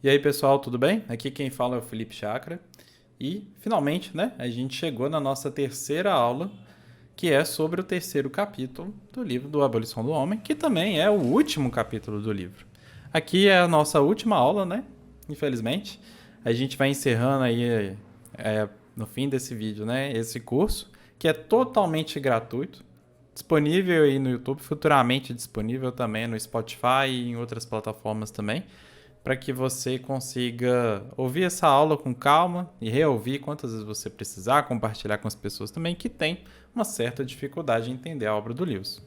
E aí, pessoal, tudo bem? Aqui quem fala é o Felipe Chakra. E, finalmente, né, a gente chegou na nossa terceira aula, que é sobre o terceiro capítulo do livro do Abolição do Homem, que também é o último capítulo do livro. Aqui é a nossa última aula, né? Infelizmente. A gente vai encerrando aí, no fim desse vídeo, né, esse curso, que é totalmente gratuito, disponível aí no YouTube, futuramente disponível também no Spotify e em outras plataformas também, para que você consiga ouvir essa aula com calma e reouvir quantas vezes você precisar, compartilhar com as pessoas também que têm uma certa dificuldade em entender a obra do Lewis.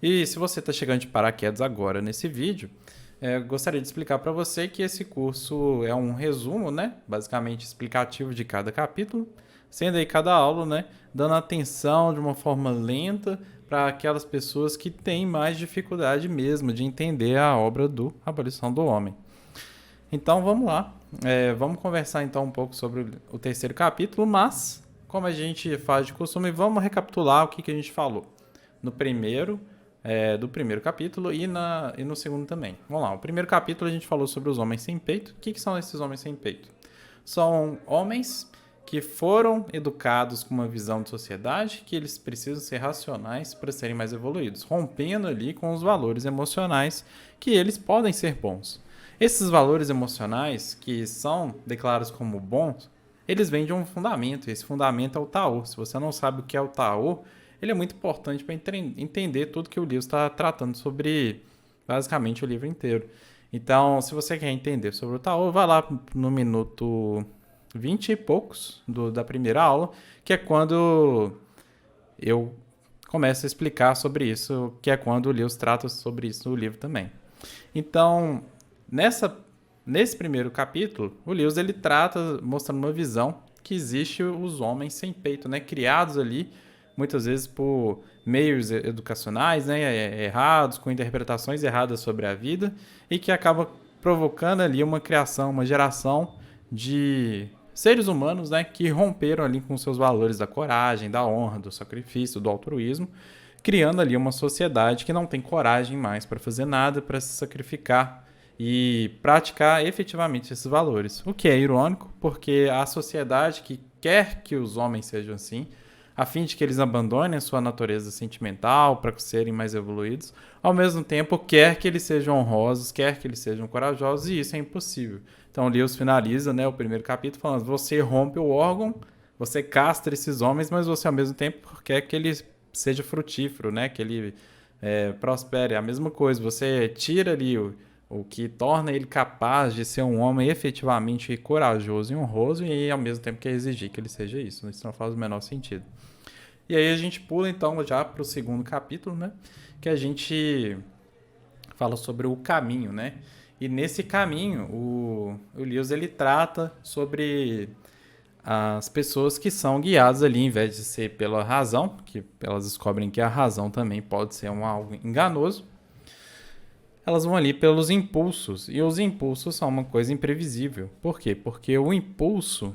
E se você está chegando de paraquedas agora nesse vídeo, gostaria de explicar para você que esse curso é um resumo, né, basicamente explicativo de cada capítulo, sendo aí cada aula, né, dando atenção de uma forma lenta para aquelas pessoas que têm mais dificuldade mesmo de entender a obra do Abolição do Homem. Então vamos lá. Vamos conversar então um pouco sobre o terceiro capítulo, mas, como a gente faz de costume, vamos recapitular o que a gente falou no primeiro, do primeiro capítulo e no segundo também. Vamos lá. O primeiro capítulo a gente falou sobre os homens sem peito. O que são esses homens sem peito? São homens que foram educados com uma visão de sociedade que eles precisam ser racionais para serem mais evoluídos, rompendo ali com os valores emocionais que eles podem ser bons. Esses valores emocionais, que são declarados como bons, eles vêm de um fundamento, e esse fundamento é o Tao. Se você não sabe o que é o Tao, ele é muito importante para entender tudo que o livro está tratando sobre, basicamente, o livro inteiro. Então, se você quer entender sobre o Tao, vai lá no minuto 20 e poucos da primeira aula, que é quando eu começo a explicar sobre isso, que é quando o Lewis trata sobre isso no livro também. Então, nesse primeiro capítulo, o Lewis ele trata mostrando uma visão que existe os homens sem peito, né, criados ali muitas vezes por meios educacionais, né, errados, com interpretações erradas sobre a vida e que acaba provocando ali uma criação, uma geração de seres humanos, né, que romperam ali com seus valores da coragem, da honra, do sacrifício, do altruísmo, criando ali uma sociedade que não tem coragem mais para fazer nada, para se sacrificar e praticar efetivamente esses valores. O que é irônico, porque a sociedade que quer que os homens sejam assim, a fim de que eles abandonem a sua natureza sentimental para serem mais evoluídos, ao mesmo tempo quer que eles sejam honrosos, quer que eles sejam corajosos, e isso é impossível. Então Lewis finaliza, né, o primeiro capítulo falando: você rompe o órgão, você castra esses homens, mas você ao mesmo tempo quer que ele seja frutífero, né, que ele prospere. É a mesma coisa, você tira ali o que torna ele capaz de ser um homem efetivamente corajoso e honroso, e ao mesmo tempo quer exigir que ele seja isso. Isso não faz o menor sentido. E aí a gente pula então já para o segundo capítulo, né? Que a gente fala sobre o caminho, né? E nesse caminho, o Lewis ele trata sobre as pessoas que são guiadas ali, em vez de ser pela razão, que elas descobrem que a razão também pode ser algo enganoso, elas vão ali pelos impulsos. E os impulsos são uma coisa imprevisível. Por quê? Porque o impulso,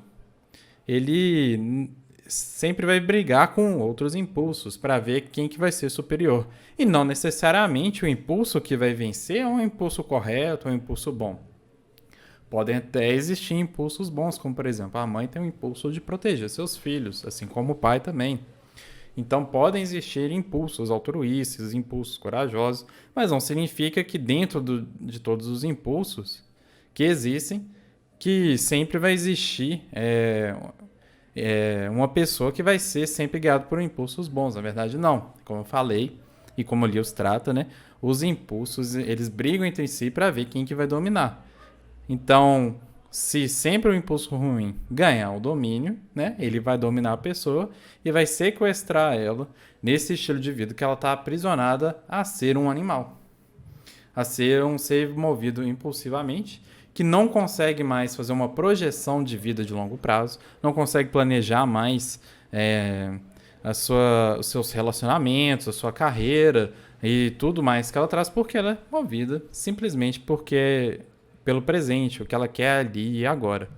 ele sempre vai brigar com outros impulsos para ver quem que vai ser superior. E não necessariamente o impulso que vai vencer é um impulso correto, um impulso bom. Podem até existir impulsos bons, como por exemplo, a mãe tem um impulso de proteger seus filhos, assim como o pai também. Então podem existir impulsos altruístas, impulsos corajosos, mas não significa que dentro de todos os impulsos que existem, que sempre vai existir uma pessoa que vai ser sempre guiada por impulsos bons. Na verdade, não. Como eu falei, e como o Lewis trata, né, os impulsos eles brigam entre si para ver quem que vai dominar. Então, se sempre o impulso ruim ganhar o domínio, né, ele vai dominar a pessoa e vai sequestrar ela nesse estilo de vida que ela está aprisionada a ser um animal, a ser um ser movido impulsivamente, que não consegue mais fazer uma projeção de vida de longo prazo, não consegue planejar mais os seus relacionamentos, a sua carreira e tudo mais que ela traz, porque ela é movida simplesmente porque pelo presente, o que ela quer ali e agora.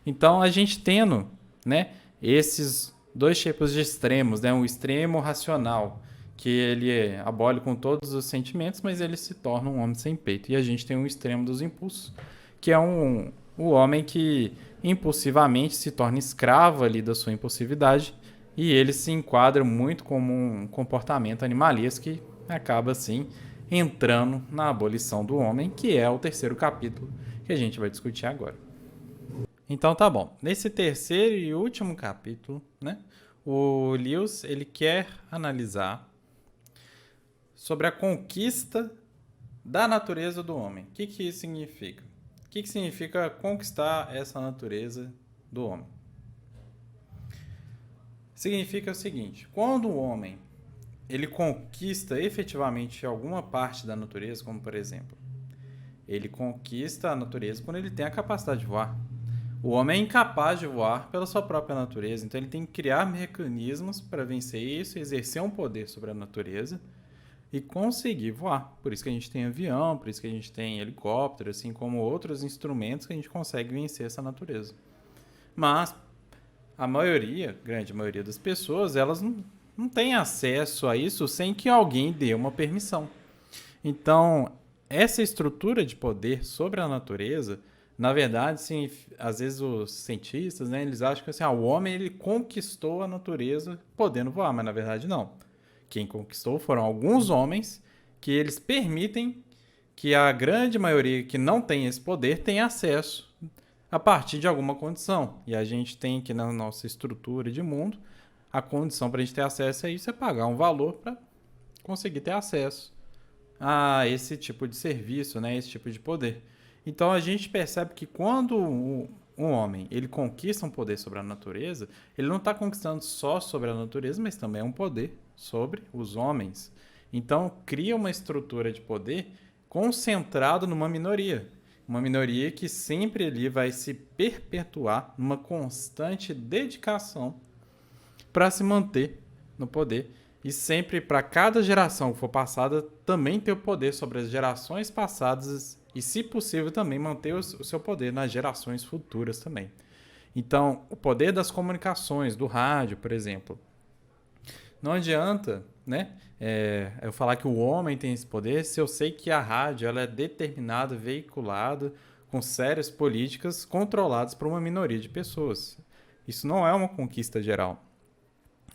Então a gente tendo, né, esses dois tipos de extremos, né, um extremo racional, que ele abole com todos os sentimentos, mas ele se torna um homem sem peito. E a gente tem um extremo dos impulsos, que é o homem que impulsivamente se torna escravo ali da sua impulsividade e ele se enquadra muito como um comportamento animalesco que acaba assim entrando na abolição do homem, que é o terceiro capítulo que a gente vai discutir agora. Então tá bom. Nesse terceiro e último capítulo, né, o Lewis ele quer analisar sobre a conquista da natureza do homem. O que isso significa? O que significa conquistar essa natureza do homem? Significa o seguinte: quando o homem ele conquista efetivamente alguma parte da natureza, como por exemplo, ele conquista a natureza quando ele tem a capacidade de voar. O homem é incapaz de voar pela sua própria natureza, então ele tem que criar mecanismos para vencer isso, exercer um poder sobre a natureza e conseguir voar. Por isso que a gente tem avião, por isso que a gente tem helicóptero, assim como outros instrumentos que a gente consegue vencer essa natureza. Mas a maioria, grande maioria das pessoas, elas não têm acesso a isso sem que alguém dê uma permissão. Então, essa estrutura de poder sobre a natureza, na verdade, sim, às vezes os cientistas, né, eles acham que assim, o homem ele conquistou a natureza podendo voar, mas na verdade não. Quem conquistou foram alguns homens que eles permitem que a grande maioria que não tem esse poder tenha acesso a partir de alguma condição. E a gente tem aqui na nossa estrutura de mundo, a condição para a gente ter acesso a isso é pagar um valor para conseguir ter acesso a esse tipo de serviço, né, esse tipo de poder. Então a gente percebe que quando um homem ele conquista um poder sobre a natureza, ele não está conquistando só sobre a natureza, mas também um poder sobre os homens. Então cria uma estrutura de poder concentrado numa minoria. Uma minoria que sempre ali vai se perpetuar numa constante dedicação para se manter no poder. E sempre, para cada geração que for passada, também ter o poder sobre as gerações passadas e, se possível, também manter o seu poder nas gerações futuras também. Então, o poder das comunicações, do rádio, por exemplo. Não adianta, né, eu falar que o homem tem esse poder se eu sei que a rádio ela é determinada, veiculada, com sérias políticas controladas por uma minoria de pessoas. Isso não é uma conquista geral.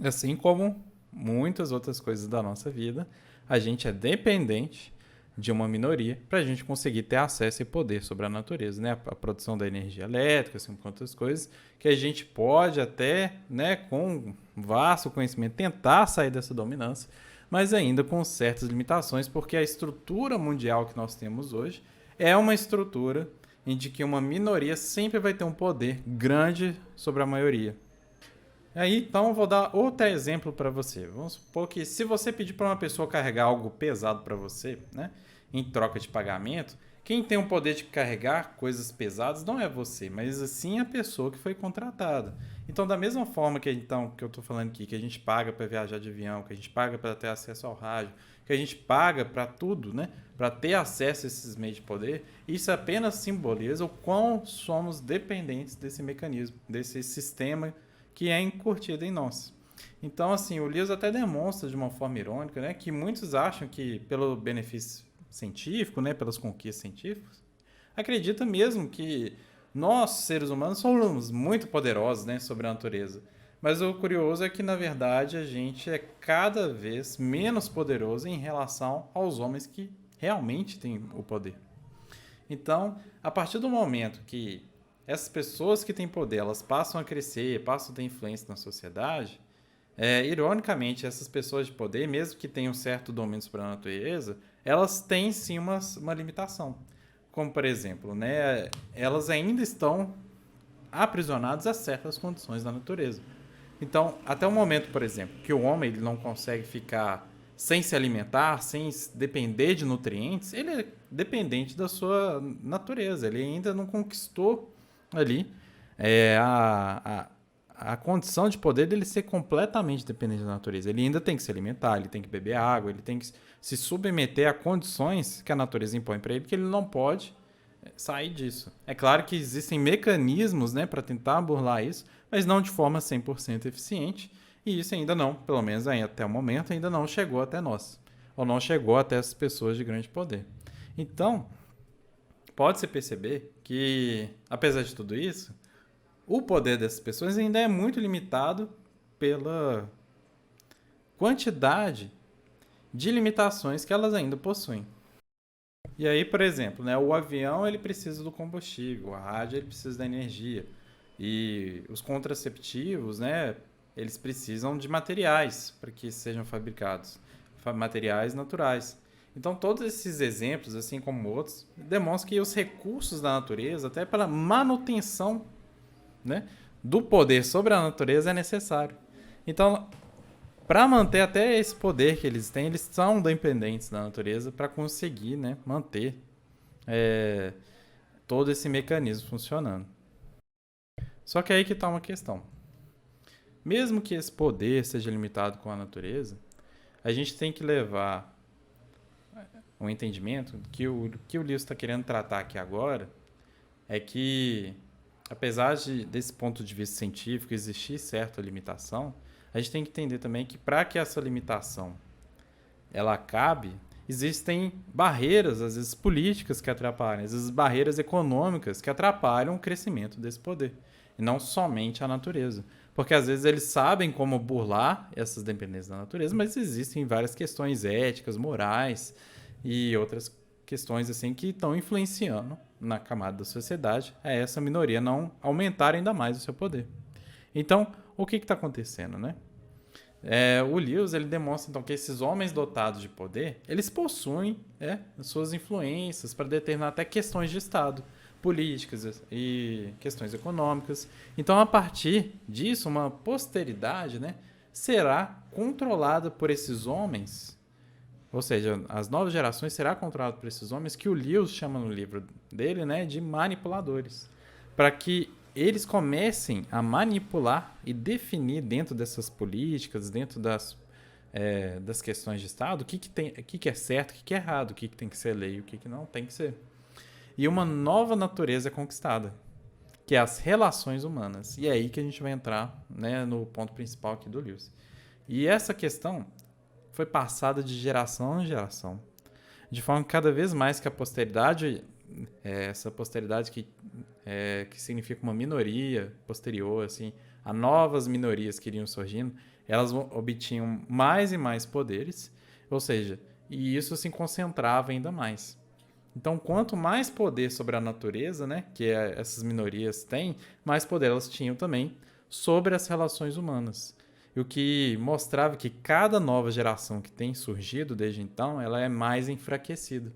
Assim como muitas outras coisas da nossa vida, a gente é dependente de uma minoria para a gente conseguir ter acesso e poder sobre a natureza, né? A produção da energia elétrica, assim, com outras coisas, que a gente pode até, né, com vasto conhecimento, tentar sair dessa dominância, mas ainda com certas limitações, porque a estrutura mundial que nós temos hoje é uma estrutura em que uma minoria sempre vai ter um poder grande sobre a maioria. Aí, então, eu vou dar outro exemplo para você. Vamos supor que se você pedir para uma pessoa carregar algo pesado para você, né, em troca de pagamento, quem tem o poder de carregar coisas pesadas não é você, mas sim a pessoa que foi contratada. Então, da mesma forma que eu estou falando aqui, que a gente paga para viajar de avião, que a gente paga para ter acesso ao rádio, que a gente paga para tudo, né, para ter acesso a esses meios de poder, isso apenas simboliza o quão somos dependentes desse mecanismo, desse sistema que é incutido em nós. Então, assim, o Lewis até demonstra de uma forma irônica, né, que muitos acham que pelo benefício científico, né, pelas conquistas científicas, acredita mesmo que nós, seres humanos, somos muito poderosos, né, sobre a natureza. Mas o curioso é que, na verdade, a gente é cada vez menos poderoso em relação aos homens que realmente têm o poder. Então, a partir do momento que essas pessoas que têm poder, elas passam a crescer, passam a ter influência na sociedade, ironicamente, essas pessoas de poder, mesmo que tenham certo domínio sobre a natureza, elas têm sim uma limitação. Como, por exemplo, né, elas ainda estão aprisionadas a certas condições da natureza. Então, até o momento, por exemplo, que o homem ele não consegue ficar sem se alimentar, sem depender de nutrientes, ele é dependente da sua natureza. Ele ainda não conquistou ali a condição de poder dele ser completamente dependente da natureza. Ele ainda tem que se alimentar, ele tem que beber água, ele tem que se submeter a condições que a natureza impõe para ele, que ele não pode sair disso. É claro que existem mecanismos, né, para tentar burlar isso, mas não de forma 100% eficiente, e isso ainda não, pelo menos até o momento, ainda não chegou até nós, ou não chegou até essas pessoas de grande poder. Então, pode-se perceber que, apesar de tudo isso, o poder dessas pessoas ainda é muito limitado pela quantidade de limitações que elas ainda possuem. E aí, por exemplo, né, o avião ele precisa do combustível, a rádio ele precisa da energia e os contraceptivos, né, eles precisam de materiais para que sejam fabricados, materiais naturais. Então, todos esses exemplos, assim como outros, demonstram que os recursos da natureza, até para manutenção, né, do poder sobre a natureza, é necessário. Então, para manter até esse poder que eles têm, eles são dependentes da natureza para conseguir, né, manter é, todo esse mecanismo funcionando. Só que aí que está uma questão. Mesmo que esse poder seja limitado com a natureza, a gente tem que levar um entendimento que o Lewis está querendo tratar aqui agora é que, apesar desse ponto de vista científico existir certa limitação, a gente tem que entender também que para que essa limitação ela acabe, existem barreiras, às vezes políticas que atrapalham, às vezes barreiras econômicas que atrapalham o crescimento desse poder, e não somente a natureza. Porque às vezes eles sabem como burlar essas dependências da natureza, mas existem várias questões éticas, morais e outras questões assim que estão influenciando na camada da sociedade a essa minoria não aumentar ainda mais o seu poder. Então, o que está acontecendo, né? O Lewis ele demonstra então que esses homens dotados de poder eles possuem suas influências para determinar até questões de Estado, políticas e questões econômicas. Então, a partir disso, uma posteridade, né, será controlada por esses homens, ou seja, as novas gerações será controlada por esses homens que o Lewis chama no livro dele, né, de manipuladores, para que eles comecem a manipular e definir dentro dessas políticas, dentro das questões de Estado, o que é certo, o que é errado, o que tem que ser lei e o que não tem que ser. E uma nova natureza é conquistada, que é as relações humanas. E é aí que a gente vai entrar, né, no ponto principal aqui do Lewis. E essa questão foi passada de geração em geração, de forma que cada vez mais que a posteridade, essa posteridade que significa uma minoria posterior, assim, a novas minorias que iriam surgindo, elas obtinham mais e mais poderes, ou seja, e isso se concentrava ainda mais. Então, quanto mais poder sobre a natureza, né, que essas minorias têm, mais poder elas tinham também sobre as relações humanas. E o que mostrava que cada nova geração que tem surgido desde então, ela é mais enfraquecida.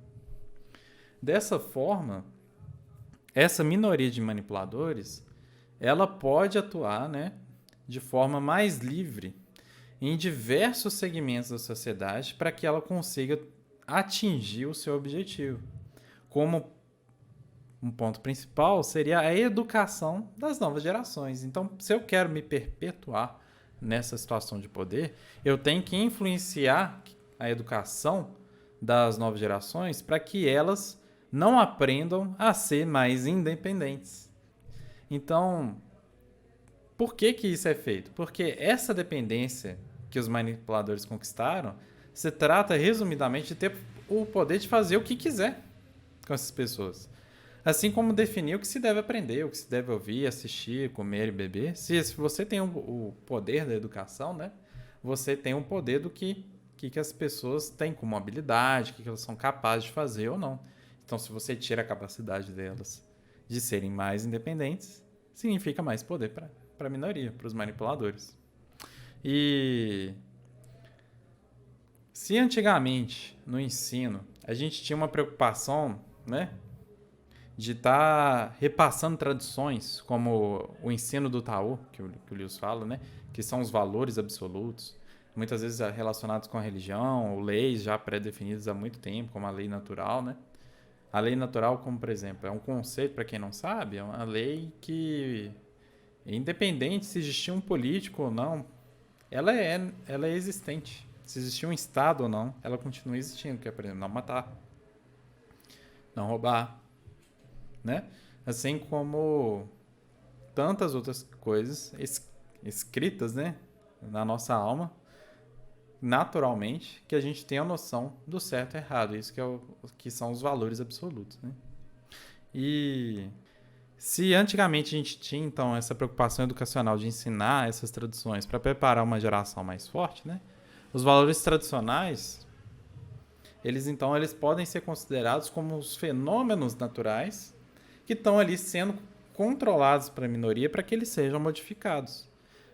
Dessa forma, essa minoria de manipuladores, ela pode atuar, né, de forma mais livre em diversos segmentos da sociedade para que ela consiga atingir o seu objetivo. Como um ponto principal seria a educação das novas gerações. Então, se eu quero me perpetuar nessa situação de poder, eu tenho que influenciar a educação das novas gerações para que elas não aprendam a ser mais independentes. Então, por que isso é feito? Porque essa dependência que os manipuladores conquistaram se trata, resumidamente, de ter o poder de fazer o que quiser com essas pessoas. Assim como definir o que se deve aprender, o que se deve ouvir, assistir, comer e beber. Se você tem o poder da educação, né, você tem o poder do que as pessoas têm como habilidade, o que elas são capazes de fazer ou não. Então, se você tira a capacidade delas de serem mais independentes, significa mais poder para a minoria, para os manipuladores. E se antigamente, no ensino, a gente tinha uma preocupação, né, de estar repassando tradições, como o ensino do Tao, que o Lewis fala, né, que são os valores absolutos, muitas vezes relacionados com a religião, ou leis já pré-definidas há muito tempo, como a lei natural, né? A lei natural, como por exemplo, é um conceito, para quem não sabe, é uma lei que, independente se existir um político ou não, ela é existente. Se existir um Estado ou não, ela continua existindo, que é, por exemplo, não matar, não roubar, né? Assim como tantas outras coisas escritas, né, na nossa alma, naturalmente, que a gente tem a noção do certo e errado. Isso que são os valores absolutos, né? E se antigamente a gente tinha, então, essa preocupação educacional de ensinar essas tradições para preparar uma geração mais forte, né? Os valores tradicionais, eles podem ser considerados como os fenômenos naturais que estão ali sendo controlados para a minoria para que eles sejam modificados.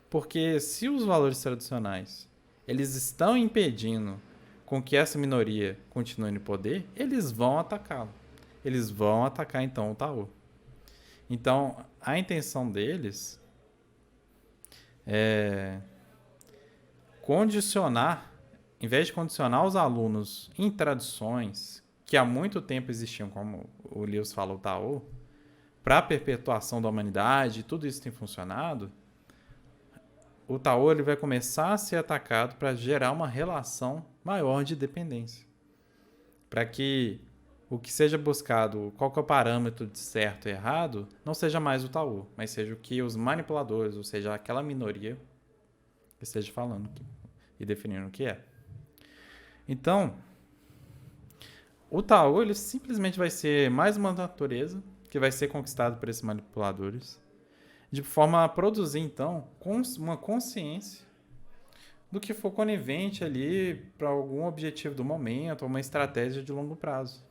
Porque se os valores tradicionais eles estão impedindo com que essa minoria continue no poder, eles vão atacá-lo. Eles vão atacar então o Tao. Então, a intenção deles é condicionar, em vez de condicionar os alunos em tradições que há muito tempo existiam, como o Lewis fala, o Tao, para a perpetuação da humanidade, tudo isso tem funcionado, o Tao ele vai começar a ser atacado para gerar uma relação maior de dependência. Para que o que seja buscado, qual que é o parâmetro de certo e errado, não seja mais o Tao, mas seja o que os manipuladores, ou seja, aquela minoria, esteja falando e definindo o que é. Então, o Tao ele simplesmente vai ser mais uma natureza que vai ser conquistado por esses manipuladores, de forma a produzir, então, uma consciência do que for conivente ali para algum objetivo do momento, ou uma estratégia de longo prazo.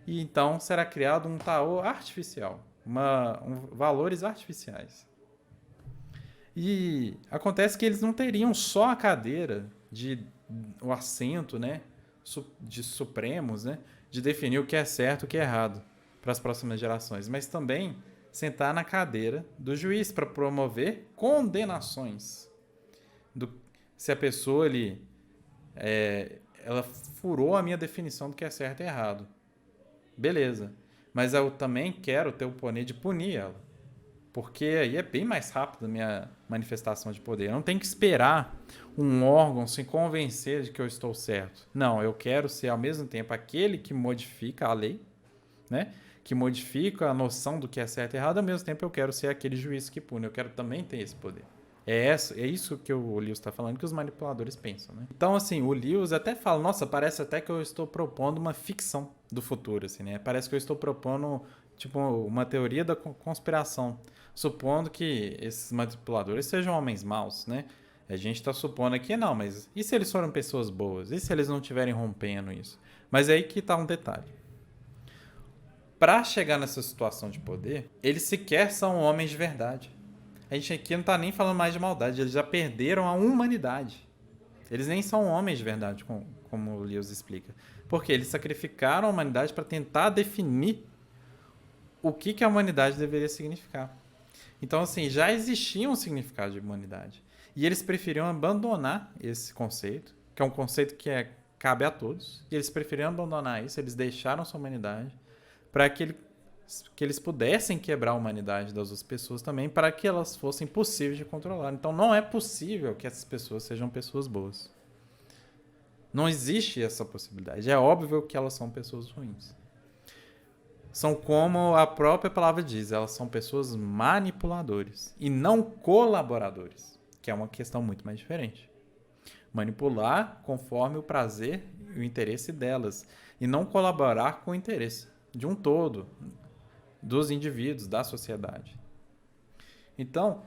E então será criado um Tao artificial, valores artificiais. E acontece que eles não teriam só a cadeira, o assento, né, de supremos, né, de definir o que é certo e o que é errado para as próximas gerações, mas também sentar na cadeira do juiz para promover condenações. Se a pessoa ali ela furou a minha definição do que é certo e errado. Beleza. Mas eu também quero ter o poder de punir ela. Porque aí é bem mais rápido a minha manifestação de poder. Eu não tenho que esperar um órgão se convencer de que eu estou certo. Não, eu quero ser ao mesmo tempo aquele que modifica a lei, né? Que modifica a noção do que é certo e errado, ao mesmo tempo eu quero ser aquele juiz que pune. Eu quero também ter esse poder. É isso que o Lewis está falando, que os manipuladores pensam, né? Então, assim, o Lewis até fala, nossa, parece até que eu estou propondo uma ficção do futuro, assim, né? Parece que eu estou propondo, tipo, uma teoria da conspiração, supondo que esses manipuladores sejam homens maus, né? A gente está supondo aqui, não, mas e se eles foram pessoas boas? E se eles não estiverem rompendo isso? Mas é aí que está um detalhe. Para chegar nessa situação de poder, eles sequer são homens de verdade. A gente aqui não tá nem falando mais de maldade, eles já perderam a humanidade. Eles nem são homens de verdade, como o Lewis explica. Porque eles sacrificaram a humanidade para tentar definir o que a humanidade deveria significar. Então, assim, já existia um significado de humanidade. E eles preferiam abandonar esse conceito, que é um conceito que cabe a todos. E eles preferiam abandonar isso, eles deixaram sua humanidade para que eles pudessem quebrar a humanidade das outras pessoas também, para que elas fossem possíveis de controlar. Então não é possível que essas pessoas sejam pessoas boas. Não existe essa possibilidade. É óbvio que elas são pessoas ruins. São como a própria palavra diz, elas são pessoas manipuladores e não colaboradores, que é uma questão muito mais diferente. Manipular conforme o prazer e o interesse delas, e não colaborar com o interesse de um todo, dos indivíduos, da sociedade. Então,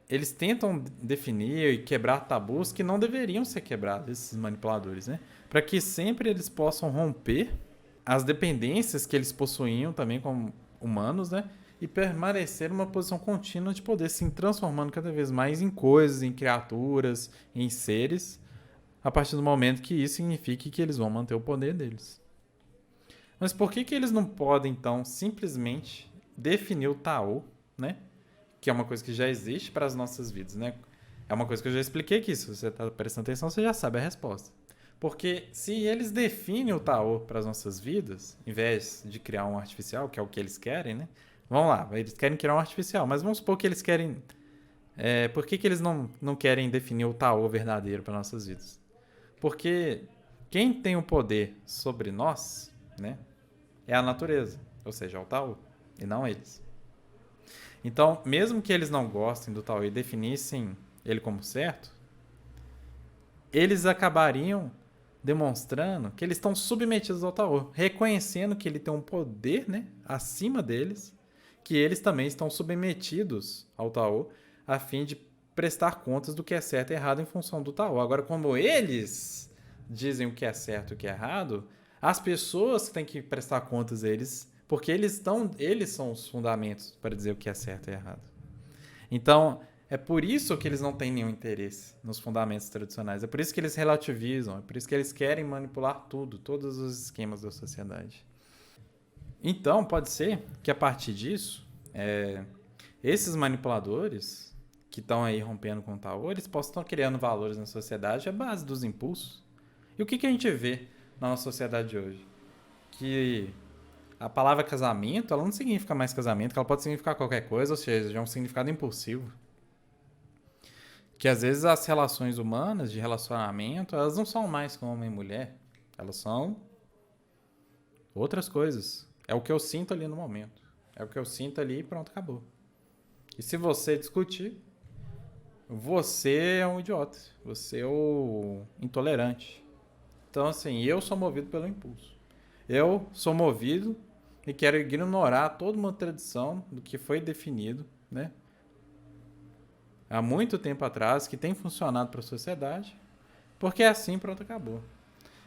eles tentam definir e quebrar tabus que não deveriam ser quebrados, esses manipuladores, né? Para que sempre eles possam romper as dependências que eles possuíam também como humanos, né? E permanecer numa posição contínua de poder, se transformando cada vez mais em coisas, em criaturas, em seres, a partir do momento que isso signifique que eles vão manter o poder deles. Mas por que eles não podem, então, simplesmente definir o Tao, né? Que é uma coisa que já existe para as nossas vidas, né? É uma coisa que eu já expliquei aqui. Se você está prestando atenção, você já sabe a resposta. Porque se eles definem o Tao para as nossas vidas, em vez de criar um artificial, que é o que eles querem, né? Vamos lá, eles querem criar um artificial, mas vamos supor que eles querem... por que eles não querem definir o Tao verdadeiro para nossas vidas? Porque quem tem o poder sobre nós, né? É a natureza, ou seja, o Tao, e não eles. Então, mesmo que eles não gostem do Tao e definissem ele como certo, eles acabariam demonstrando que eles estão submetidos ao Taô, reconhecendo que ele tem um poder, né, acima deles, que eles também estão submetidos ao Taô, a fim de prestar contas do que é certo e errado em função do Taô. Agora, como eles dizem o que é certo e o que é errado, as pessoas têm que prestar contas a eles, porque eles são os fundamentos para dizer o que é certo e errado. Então, é por isso que eles não têm nenhum interesse nos fundamentos tradicionais. É por isso que eles relativizam. É por isso que eles querem manipular tudo, todos os esquemas da sociedade. Então, pode ser que a partir disso, esses manipuladores que estão aí rompendo com o Taô, eles possam estar criando valores na sociedade à base dos impulsos. E o que a gente vê na nossa sociedade hoje? Que a palavra casamento, ela não significa mais casamento, que ela pode significar qualquer coisa, ou seja, é um significado impulsivo. Que às vezes as relações humanas de relacionamento, elas não são mais com homem e mulher. Elas são outras coisas. É o que eu sinto ali no momento. É o que eu sinto ali e pronto, acabou. E se você discutir, você é um idiota. Você é o intolerante. Então, assim, eu sou movido pelo impulso. Eu sou movido e quero ignorar toda uma tradição do que foi definido, né? Há muito tempo atrás, que tem funcionado para a sociedade, porque é assim, pronto, acabou.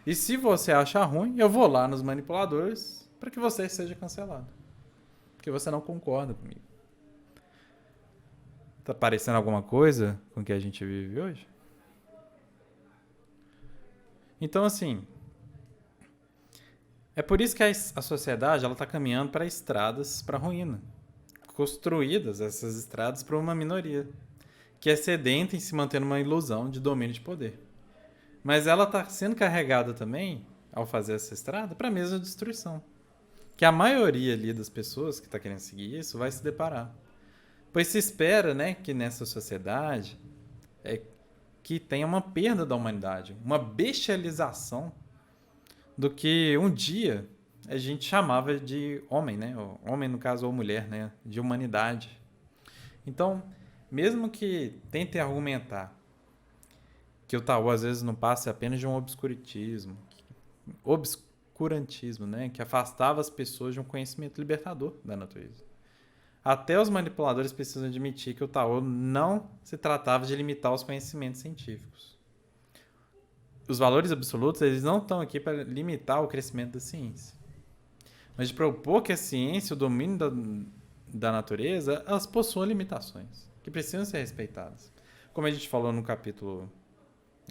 E se você acha ruim, eu vou lá nos manipuladores para que você seja cancelado. Porque você não concorda comigo. Tá parecendo alguma coisa com o que a gente vive hoje? Então, assim, é por isso que a sociedade ela tá caminhando para estradas para ruína. Construídas essas estradas por uma minoria, que é sedenta em se manter numa ilusão de domínio de poder. Mas ela está sendo carregada também, ao fazer essa estrada, para a mesma destruição. Que a maioria ali das pessoas que está querendo seguir isso vai se deparar. Pois se espera, né, que nessa sociedade que tenha uma perda da humanidade, uma bestialização do que um dia a gente chamava de homem, né? Homem, no caso, ou mulher, né? De humanidade. Então, mesmo que tentem argumentar que o Taô às vezes não passa apenas de um obscurantismo, né? Que afastava as pessoas de um conhecimento libertador da natureza. Até os manipuladores precisam admitir que o Taô não se tratava de limitar os conhecimentos científicos. Os valores absolutos eles não estão aqui para limitar o crescimento da ciência, mas de propor que a ciência, o domínio da natureza, elas possuem limitações que precisam ser respeitadas. Como a gente falou no capítulo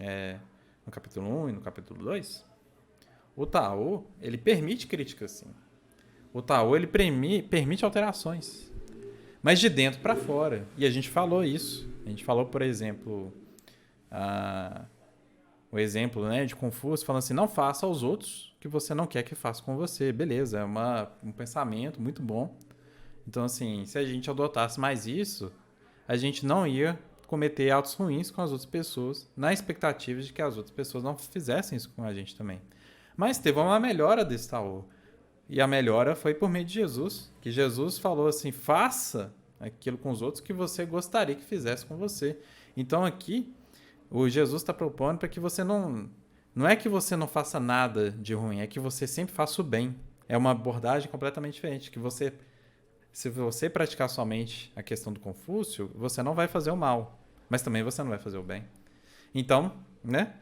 1 e no capítulo 2, o Taô, ele permite críticas, sim. O Taô, ele permite alterações, mas de dentro para fora. E a gente falou isso. A gente falou, por exemplo, o exemplo, né, de Confúcio falando assim, não faça aos outros o que você não quer que faça com você. Beleza, é um pensamento muito bom. Então, assim, se a gente adotasse mais isso, a gente não ia cometer atos ruins com as outras pessoas, na expectativa de que as outras pessoas não fizessem isso com a gente também. Mas teve uma melhora desse Taô. E a melhora foi por meio de Jesus, que Jesus falou assim, faça aquilo com os outros que você gostaria que fizesse com você. Então aqui, o Jesus está propondo para que você não é que você não faça nada de ruim, é que você sempre faça o bem. É uma abordagem completamente diferente, que você, se você praticar somente a questão do Confúcio, você não vai fazer o mal, mas também você não vai fazer o bem. Então, né?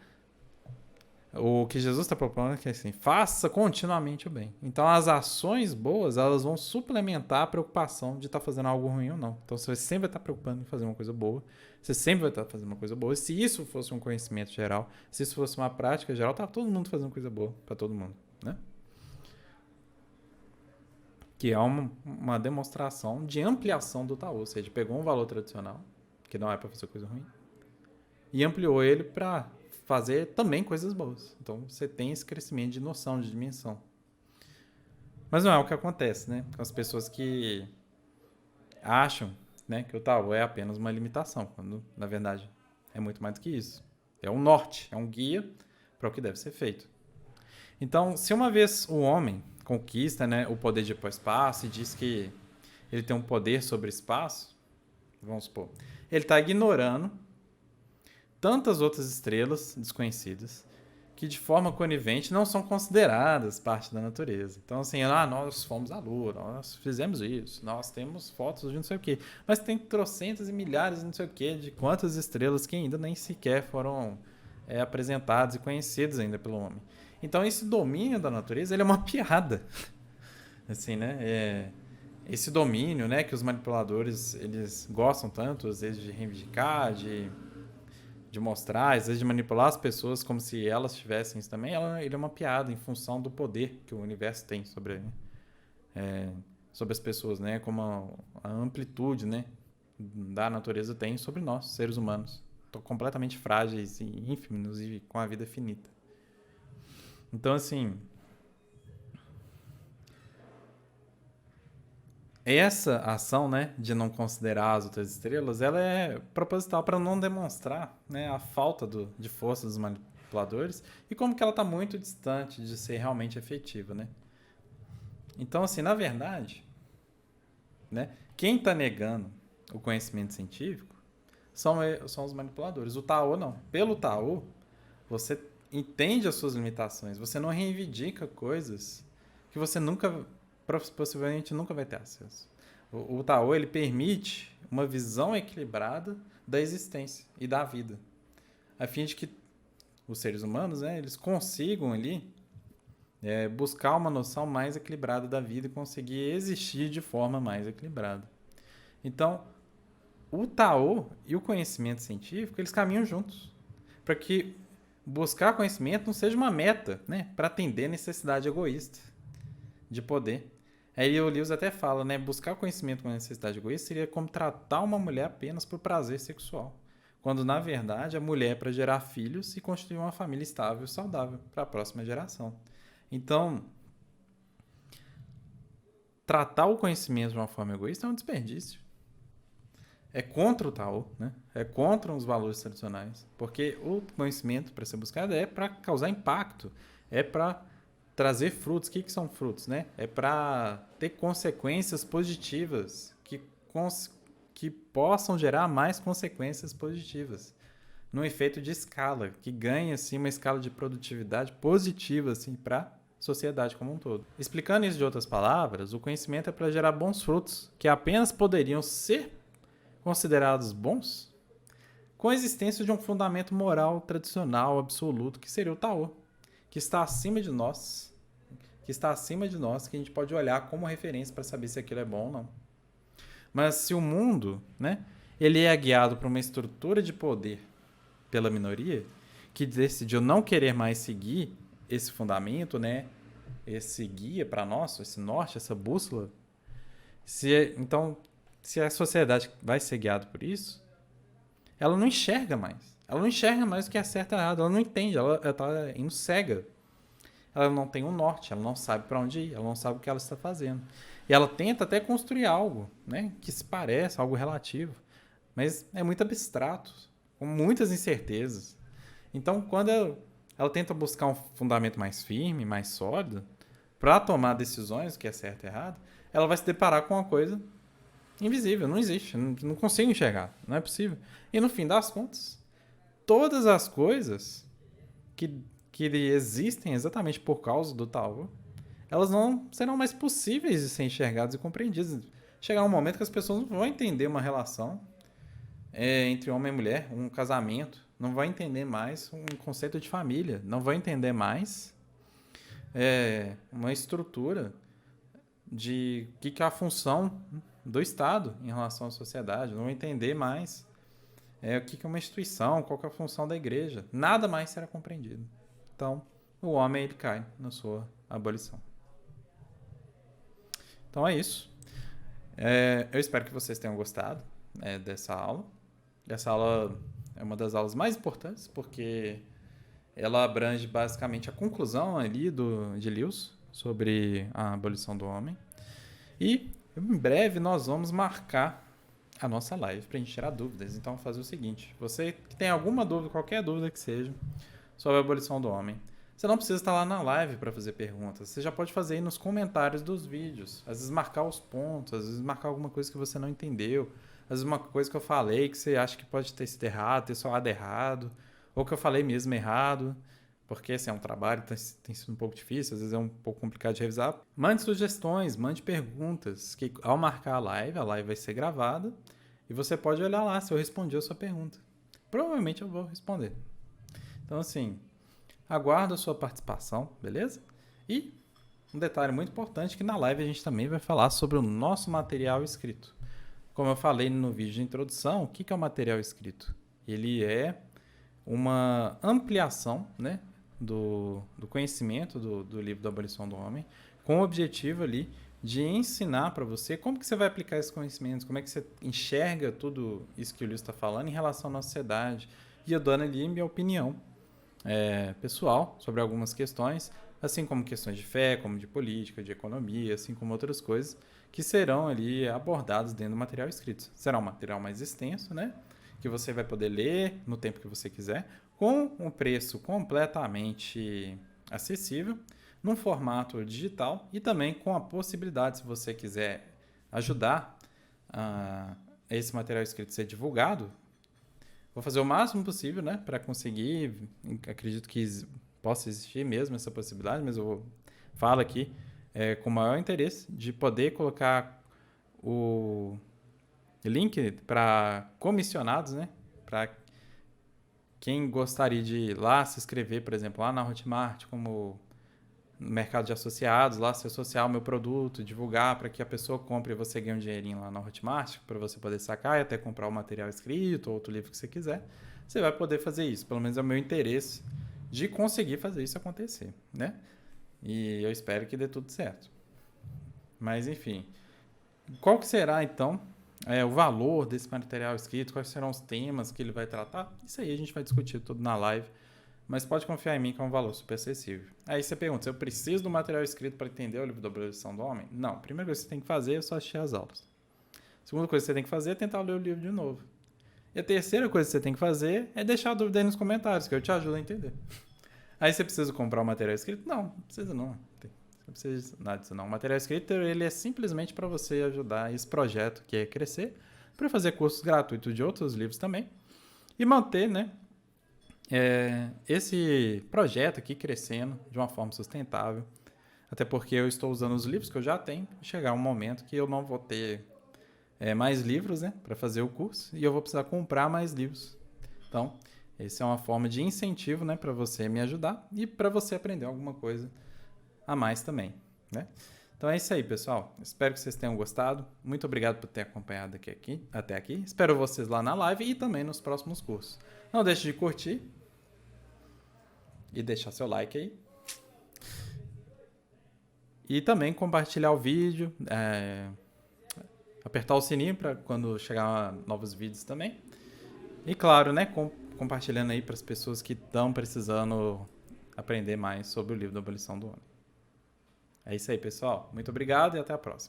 O que Jesus está propondo é que assim, faça continuamente o bem. Então, as ações boas, elas vão suplementar a preocupação de estar fazendo algo ruim ou não. Então, você sempre vai estar preocupando em fazer uma coisa boa. Você sempre vai estar fazendo uma coisa boa. Se isso fosse um conhecimento geral, se isso fosse uma prática geral, tá todo mundo fazendo coisa boa para todo mundo, né? Que é uma demonstração de ampliação do Taô. Ou seja, pegou um valor tradicional, que não é para fazer coisa ruim, e ampliou ele para fazer também coisas boas. Então você tem esse crescimento de noção, de dimensão. Mas não é o que acontece, né? Com as pessoas que acham, né, que o Taô é apenas uma limitação, quando na verdade é muito mais do que isso. É um norte, é um guia para o que deve ser feito. Então, se uma vez o homem conquista, né, o poder de ir para o espaço e diz que ele tem um poder sobre o espaço, vamos supor, ele está ignorando tantas outras estrelas desconhecidas que de forma conivente não são consideradas parte da natureza. Então, assim, nós fomos à Lua, nós fizemos isso, nós temos fotos de não sei o quê. Mas tem trocentas e milhares de não sei o quê, de quantas estrelas que ainda nem sequer foram apresentadas e conhecidas ainda pelo homem. Então, esse domínio da natureza, ele é uma piada. Assim, né? Esse domínio, né, que os manipuladores, eles gostam tanto, às vezes, de reivindicar, de mostrar, às vezes de manipular as pessoas como se elas tivessem isso também, ele é uma piada em função do poder que o universo tem sobre as pessoas, né? Como a amplitude, né, da natureza tem sobre nós, seres humanos. Completamente frágeis e ínfimos e com a vida finita. Então, assim, essa ação, né, de não considerar as outras estrelas, ela é proposital para não demonstrar, né, a falta de força dos manipuladores e como que ela está muito distante de ser realmente efetiva, né? Então, assim, na verdade, né, quem está negando o conhecimento científico são os manipuladores. O Tao não. Pelo Tao, você entende as suas limitações, você não reivindica coisas que você possivelmente nunca vai ter acesso. O Tao, ele permite uma visão equilibrada da existência e da vida, a fim de que os seres humanos, né, eles consigam ali buscar uma noção mais equilibrada da vida e conseguir existir de forma mais equilibrada. Então, o Tao e o conhecimento científico, eles caminham juntos, para que buscar conhecimento não seja uma meta, né, para atender a necessidade egoísta de poder. Aí o Lewis até fala, né, buscar conhecimento com necessidade egoísta seria como tratar uma mulher apenas por prazer sexual, quando na verdade a mulher é para gerar filhos e construir uma família estável e saudável para a próxima geração. Então, tratar o conhecimento de uma forma egoísta é um desperdício. É contra o Tao, né? É contra os valores tradicionais, porque o conhecimento para ser buscado é para causar impacto, é para trazer frutos. O que são frutos, né? É para ter consequências positivas que possam gerar mais consequências positivas, num efeito de escala, que ganhe assim uma escala de produtividade positiva assim para sociedade como um todo. Explicando isso de outras palavras, o conhecimento é para gerar bons frutos, que apenas poderiam ser considerados bons com a existência de um fundamento moral tradicional absoluto, que seria o Tao, que está acima de nós, que a gente pode olhar como referência para saber se aquilo é bom ou não. Mas se o mundo, né, ele é guiado por uma estrutura de poder pela minoria, que decidiu não querer mais seguir esse fundamento, né, esse guia para nós, esse norte, essa bússola, então, se a sociedade vai ser guiada por isso, ela não enxerga mais. Ela não enxerga mais o que é certo e errado. Ela não entende. Ela está indo cega. Ela não tem um norte. Ela não sabe para onde ir. Ela não sabe o que ela está fazendo. E ela tenta até construir algo, né, que se parece, algo relativo. Mas é muito abstrato, com muitas incertezas. Então, quando ela tenta buscar um fundamento mais firme, mais sólido, para tomar decisões, o que é certo e errado, ela vai se deparar com uma coisa invisível, não existe, não consigo enxergar, não é possível. E no fim das contas, todas as coisas que existem exatamente por causa do Tao, elas não serão mais possíveis de ser enxergadas e compreendidas. Chegar um momento que as pessoas não vão entender uma relação entre homem e mulher, um casamento, não vão entender mais um conceito de família, não vão entender mais uma estrutura de que é a função do Estado em relação à sociedade, não vão entender mais o que é uma instituição, qual que é a função da igreja, nada mais será compreendido. Então, o homem ele cai na sua abolição. Então é isso. Eu espero que vocês tenham gostado dessa aula. Essa aula é uma das aulas mais importantes, porque ela abrange basicamente a conclusão ali de Lewis sobre a abolição do homem. E em breve nós vamos marcar a nossa live para a gente tirar dúvidas. Então, vou fazer o seguinte: você que tem alguma dúvida, qualquer dúvida que seja, sobre a abolição do homem, você não precisa estar lá na live para fazer perguntas. Você já pode fazer aí nos comentários dos vídeos. Às vezes marcar os pontos, às vezes marcar alguma coisa que você não entendeu, às vezes uma coisa que eu falei que você acha que pode ter sido errado, ter soado errado, ou que eu falei mesmo errado. porque esse é um trabalho, tem sido um pouco difícil, às vezes é um pouco complicado de revisar. Mande sugestões, mande perguntas, que ao marcar a live vai ser gravada e você pode olhar lá se eu respondi a sua pergunta. Provavelmente eu vou responder. Então, assim, aguardo a sua participação, beleza? E um detalhe muito importante que na live a gente também vai falar sobre o nosso material escrito. Como eu falei no vídeo de introdução, o que é o material escrito? Ele é uma ampliação, né, do conhecimento do livro da Abolição do Homem, com o objetivo ali de ensinar para você como que você vai aplicar esses conhecimentos, como é que você enxerga tudo isso que o livro está falando em relação à nossa sociedade. E eu dando ali minha opinião pessoal sobre algumas questões, assim como questões de fé, como de política, de economia, assim como outras coisas que serão ali abordadas dentro do material escrito. Será um material mais extenso, né? Que você vai poder ler no tempo que você quiser, com um preço completamente acessível, num formato digital e também com a possibilidade, se você quiser ajudar esse material escrito ser divulgado, vou fazer o máximo possível, né, para conseguir. Acredito que possa existir mesmo essa possibilidade, mas eu falo aqui com o maior interesse de poder colocar o link para comissionados, né, para quem gostaria de ir lá se inscrever, por exemplo, lá na Hotmart, como no mercado de associados, lá se associar ao meu produto, divulgar para que a pessoa compre e você ganhe um dinheirinho lá na Hotmart, para você poder sacar e até comprar o material escrito ou outro livro que você quiser, você vai poder fazer isso. Pelo menos é o meu interesse de conseguir fazer isso acontecer, né? E eu espero que dê tudo certo. Mas, enfim, qual que será, então, o valor desse material escrito? Quais serão os temas que ele vai tratar? Isso aí a gente vai discutir tudo na live. Mas pode confiar em mim que é um valor super acessível. Aí você pergunta, se eu preciso do material escrito para entender o livro da Abolição do Homem? Não. A primeira coisa que você tem que fazer é só assistir às aulas. A segunda coisa que você tem que fazer é tentar ler o livro de novo. E a terceira coisa que você tem que fazer é deixar a dúvida aí nos comentários, que eu te ajudo a entender. Aí você precisa comprar o material escrito? Não precisa não. Não precisa nada disso não. O material escrito ele é simplesmente para você ajudar esse projeto que é crescer, para fazer cursos gratuitos de outros livros também e manter, né, esse projeto aqui crescendo de uma forma sustentável. Até porque eu estou usando os livros que eu já tenho. Chegar um momento que eu não vou ter mais livros, né, para fazer o curso e eu vou precisar comprar mais livros. Então, essa é uma forma de incentivo, né, para você me ajudar e para você aprender alguma coisa a mais também, né? Então é isso aí, pessoal. Espero que vocês tenham gostado. Muito obrigado por ter acompanhado até aqui. Espero vocês lá na live e também nos próximos cursos. Não deixe de curtir e deixar seu like aí. E também compartilhar o vídeo, apertar o sininho para quando chegar novos vídeos também. E claro, né, compartilhando aí para as pessoas que estão precisando aprender mais sobre o livro da Abolição do Homem. É isso aí, pessoal. Muito obrigado e até a próxima.